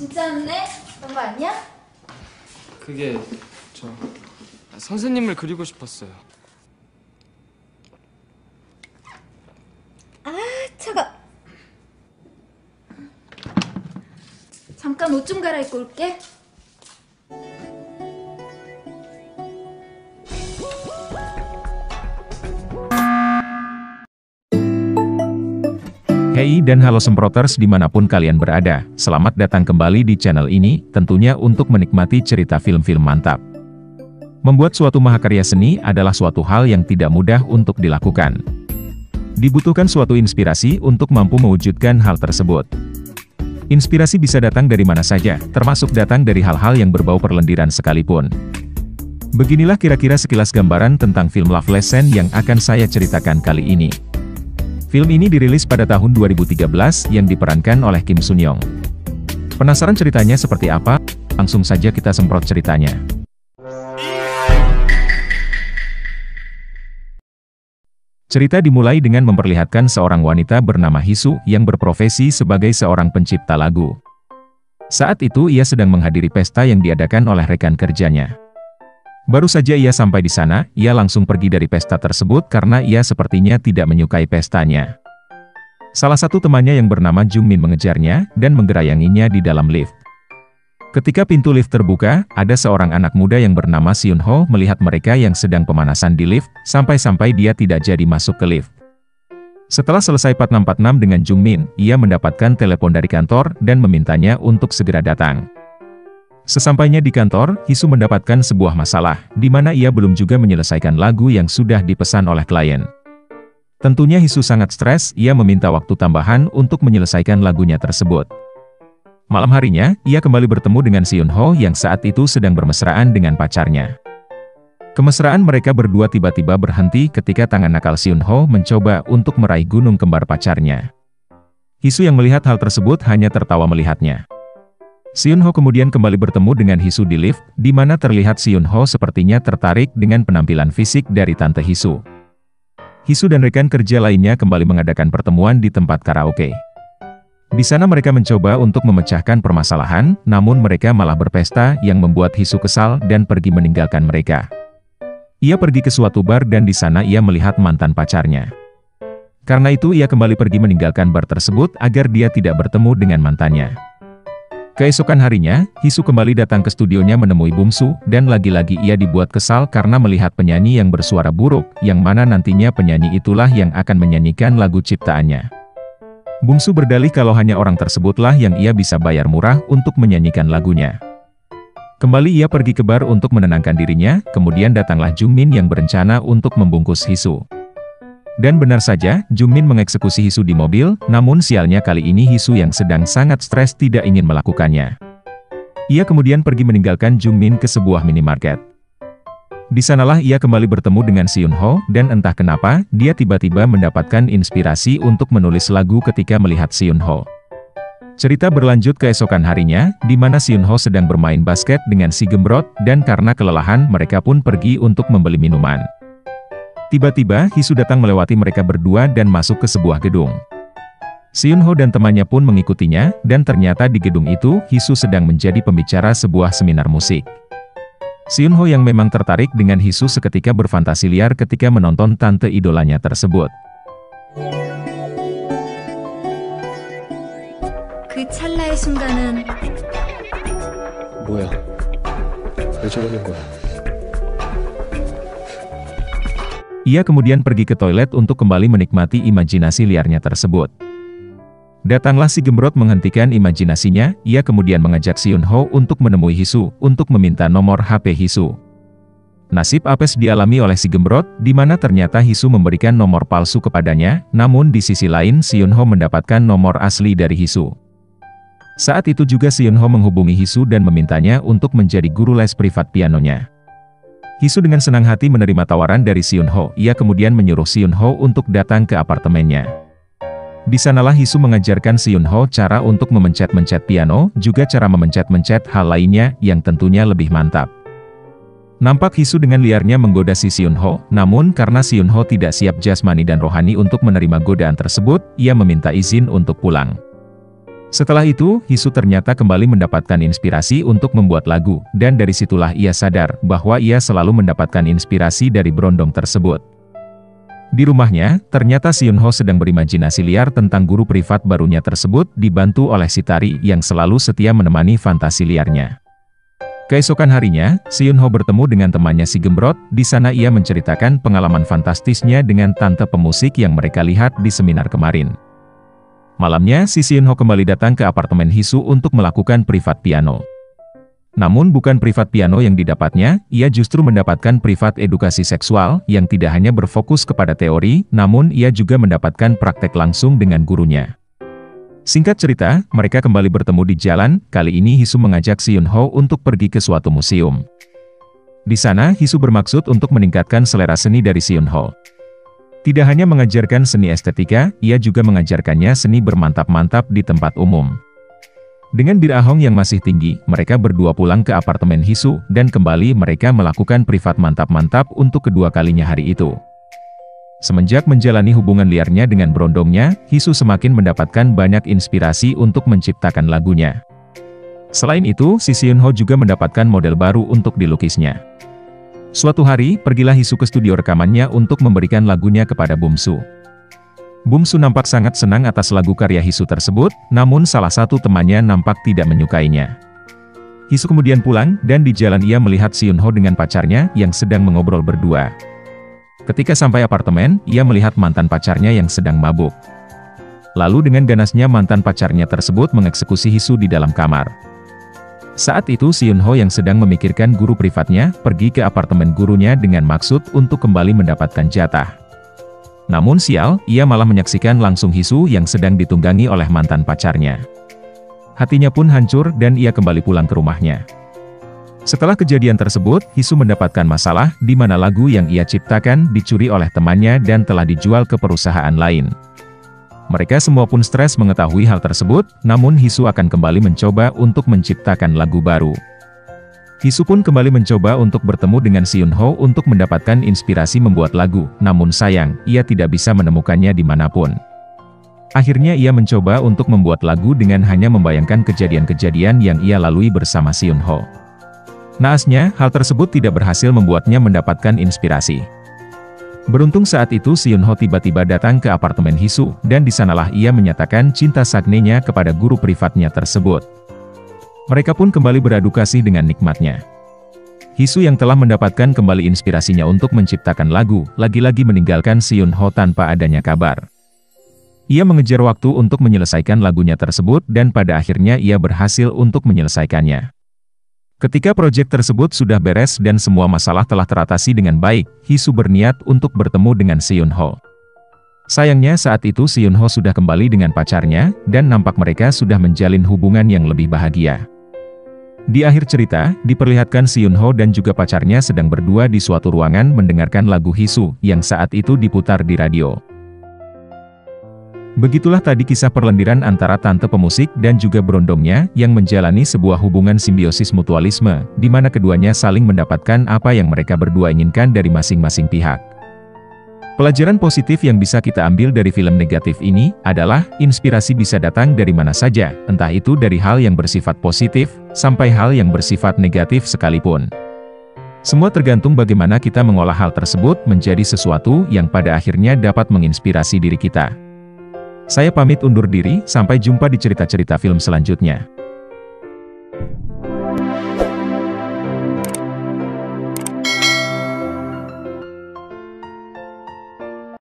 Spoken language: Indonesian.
진짜 왔네? 그런 거 아니야? 그게 선생님을 그리고 싶었어요. 아, 차가. 잠깐 옷 좀 갈아입고 올게. Hey dan halo semproters dimanapun kalian berada, selamat datang kembali di channel ini, tentunya untuk menikmati cerita film-film mantap. Membuat suatu mahakarya seni adalah suatu hal yang tidak mudah untuk dilakukan. Dibutuhkan suatu inspirasi untuk mampu mewujudkan hal tersebut. Inspirasi bisa datang dari mana saja, termasuk datang dari hal-hal yang berbau perlendiran sekalipun. Beginilah kira-kira sekilas gambaran tentang film Love Lesson yang akan saya ceritakan kali ini. Film ini dirilis pada tahun 2013 yang diperankan oleh Kim Sun Young. Penasaran ceritanya seperti apa? Langsung saja kita semprot ceritanya. Cerita dimulai dengan memperlihatkan seorang wanita bernama Hisu yang berprofesi sebagai seorang pencipta lagu. Saat itu ia sedang menghadiri pesta yang diadakan oleh rekan kerjanya. Baru saja ia sampai di sana, ia langsung pergi dari pesta tersebut karena ia sepertinya tidak menyukai pestanya. Salah satu temannya yang bernama Jung Min mengejarnya dan menggerayanginya di dalam lift. Ketika pintu lift terbuka, ada seorang anak muda yang bernama Seon Ho melihat mereka yang sedang pemanasan di lift, sampai-sampai dia tidak jadi masuk ke lift. Setelah selesai 4646 dengan Jung Min, ia mendapatkan telepon dari kantor dan memintanya untuk segera datang. Sesampainya di kantor, Hisu mendapatkan sebuah masalah, di mana ia belum juga menyelesaikan lagu yang sudah dipesan oleh klien. Tentunya Hisu sangat stres, ia meminta waktu tambahan untuk menyelesaikan lagunya tersebut. Malam harinya, ia kembali bertemu dengan Seon Ho yang saat itu sedang bermesraan dengan pacarnya. Kemesraan mereka berdua tiba-tiba berhenti ketika tangan nakal Seon Ho mencoba untuk meraih gunung kembar pacarnya. Hisu yang melihat hal tersebut hanya tertawa melihatnya. Seon Ho kemudian kembali bertemu dengan Hisu di lift, di mana terlihat Seon Ho sepertinya tertarik dengan penampilan fisik dari Tante Hisu. Hisu dan rekan kerja lainnya kembali mengadakan pertemuan di tempat karaoke. Di sana mereka mencoba untuk memecahkan permasalahan, namun mereka malah berpesta yang membuat Hisu kesal dan pergi meninggalkan mereka. Ia pergi ke suatu bar dan di sana ia melihat mantan pacarnya. Karena itu ia kembali pergi meninggalkan bar tersebut agar dia tidak bertemu dengan mantannya. Keesokan harinya, Hisu kembali datang ke studionya menemui Bungsu, dan lagi-lagi ia dibuat kesal karena melihat penyanyi yang bersuara buruk, yang mana nantinya penyanyi itulah yang akan menyanyikan lagu ciptaannya. Bungsu berdalih kalau hanya orang tersebutlah yang ia bisa bayar murah untuk menyanyikan lagunya. Kembali ia pergi ke bar untuk menenangkan dirinya, kemudian datanglah Jung Min yang berencana untuk membungkus Hisu. Dan benar saja, Jung Min mengeksekusi Hisu di mobil, namun sialnya kali ini Hisu yang sedang sangat stres tidak ingin melakukannya. Ia kemudian pergi meninggalkan Jung Min ke sebuah minimarket. Di sanalah ia kembali bertemu dengan Seon Ho, dan entah kenapa, dia tiba-tiba mendapatkan inspirasi untuk menulis lagu ketika melihat Seon Ho. Cerita berlanjut keesokan harinya, di mana Seon Ho sedang bermain basket dengan si Gembrot, dan karena kelelahan mereka pun pergi untuk membeli minuman. Tiba-tiba, Hisu datang melewati mereka berdua dan masuk ke sebuah gedung. Seon Ho dan temannya pun mengikutinya, dan ternyata di gedung itu, Hisu sedang menjadi pembicara sebuah seminar musik. Seon Ho yang memang tertarik dengan Hisu seketika berfantasi liar ketika menonton tante idolanya tersebut. 그 찰나의 순간은 뭐야? 왜 저러는 거야? Ia kemudian pergi ke toilet untuk kembali menikmati imajinasi liarnya tersebut. Datanglah si Gembrot menghentikan imajinasinya, ia kemudian mengajak Seon Ho untuk menemui Hisu, untuk meminta nomor HP Hisu. Nasib apes dialami oleh si Gembrot, di mana ternyata Hisu memberikan nomor palsu kepadanya, namun di sisi lain Seon Ho mendapatkan nomor asli dari Hisu. Saat itu juga Seon Ho menghubungi Hisu dan memintanya untuk menjadi guru les privat pianonya. Hisu dengan senang hati menerima tawaran dari Seon Ho, ia kemudian menyuruh Seon Ho untuk datang ke apartemennya. Di sanalah Hisu mengajarkan Seon Ho cara untuk memencet-mencet piano, juga cara memencet-mencet hal lainnya yang tentunya lebih mantap. Nampak Hisu dengan liarnya menggoda si Seon Ho, namun karena Seon Ho tidak siap jasmani dan rohani untuk menerima godaan tersebut, ia meminta izin untuk pulang. Setelah itu, Hisu ternyata kembali mendapatkan inspirasi untuk membuat lagu, dan dari situlah ia sadar bahwa ia selalu mendapatkan inspirasi dari Brondong tersebut. Di rumahnya, ternyata Seunho sedang berimajinasi liar tentang guru privat barunya tersebut dibantu oleh si Tari yang selalu setia menemani fantasi liarnya. Keesokan harinya, Seunho bertemu dengan temannya si Gembrot. Di sana ia menceritakan pengalaman fantastisnya dengan tante pemusik yang mereka lihat di seminar kemarin. Malamnya, si Seunho kembali datang ke apartemen Hisu untuk melakukan privat piano. Namun bukan privat piano yang didapatnya, ia justru mendapatkan privat edukasi seksual yang tidak hanya berfokus kepada teori, namun ia juga mendapatkan praktek langsung dengan gurunya. Singkat cerita, mereka kembali bertemu di jalan. Kali ini Hisu mengajak Seunho untuk pergi ke suatu museum. Di sana, Hisu bermaksud untuk meningkatkan selera seni dari Seunho. Tidak hanya mengajarkan seni estetika, ia juga mengajarkannya seni bermantap-mantap di tempat umum. Dengan bir ahong yang masih tinggi, mereka berdua pulang ke apartemen Hisu, dan kembali mereka melakukan privat mantap-mantap untuk kedua kalinya hari itu. Semenjak menjalani hubungan liarnya dengan Brondongnya, Hisu semakin mendapatkan banyak inspirasi untuk menciptakan lagunya. Selain itu, si Seunho juga mendapatkan model baru untuk dilukisnya. Suatu hari, pergilah Hisu ke studio rekamannya untuk memberikan lagunya kepada Bumsu. Bumsu nampak sangat senang atas lagu karya Hisu tersebut, namun salah satu temannya nampak tidak menyukainya. Hisu kemudian pulang, dan di jalan ia melihat Seunho dengan pacarnya yang sedang mengobrol berdua. Ketika sampai apartemen, ia melihat mantan pacarnya yang sedang mabuk. Lalu dengan ganasnya mantan pacarnya tersebut mengeksekusi Hisu di dalam kamar. Saat itu Seunho yang sedang memikirkan guru privatnya, pergi ke apartemen gurunya dengan maksud untuk kembali mendapatkan jatah. Namun sial, ia malah menyaksikan langsung Hisu yang sedang ditunggangi oleh mantan pacarnya. Hatinya pun hancur dan ia kembali pulang ke rumahnya. Setelah kejadian tersebut, Hisu mendapatkan masalah, di mana lagu yang ia ciptakan dicuri oleh temannya dan telah dijual ke perusahaan lain. Mereka semua pun stres mengetahui hal tersebut, namun Hisu akan kembali mencoba untuk menciptakan lagu baru. Hisu pun kembali mencoba untuk bertemu dengan Seunho untuk mendapatkan inspirasi membuat lagu, namun sayang, ia tidak bisa menemukannya dimanapun. Akhirnya ia mencoba untuk membuat lagu dengan hanya membayangkan kejadian-kejadian yang ia lalui bersama Seunho. Naasnya, hal tersebut tidak berhasil membuatnya mendapatkan inspirasi. Beruntung saat itu Seunho tiba-tiba datang ke apartemen Hisu, dan di sanalah ia menyatakan cinta sagnenya kepada guru privatnya tersebut. Mereka pun kembali beradu kasih dengan nikmatnya. Hisu yang telah mendapatkan kembali inspirasinya untuk menciptakan lagu, lagi-lagi meninggalkan Seunho tanpa adanya kabar. Ia mengejar waktu untuk menyelesaikan lagunya tersebut dan pada akhirnya ia berhasil untuk menyelesaikannya. Ketika proyek tersebut sudah beres dan semua masalah telah teratasi dengan baik, Hisu berniat untuk bertemu dengan Seunho. Sayangnya saat itu Seunho sudah kembali dengan pacarnya, dan nampak mereka sudah menjalin hubungan yang lebih bahagia. Di akhir cerita, diperlihatkan Seunho dan juga pacarnya sedang berdua di suatu ruangan mendengarkan lagu Hisu, yang saat itu diputar di radio. Begitulah tadi kisah perlendiran antara tante pemusik dan juga Brondongnya yang menjalani sebuah hubungan simbiosis mutualisme, di mana keduanya saling mendapatkan apa yang mereka berdua inginkan dari masing-masing pihak. Pelajaran positif yang bisa kita ambil dari film negatif ini adalah inspirasi bisa datang dari mana saja, entah itu dari hal yang bersifat positif sampai hal yang bersifat negatif sekalipun. Semua tergantung bagaimana kita mengolah hal tersebut menjadi sesuatu yang pada akhirnya dapat menginspirasi diri kita. Saya pamit undur diri, sampai jumpa di cerita-cerita film selanjutnya.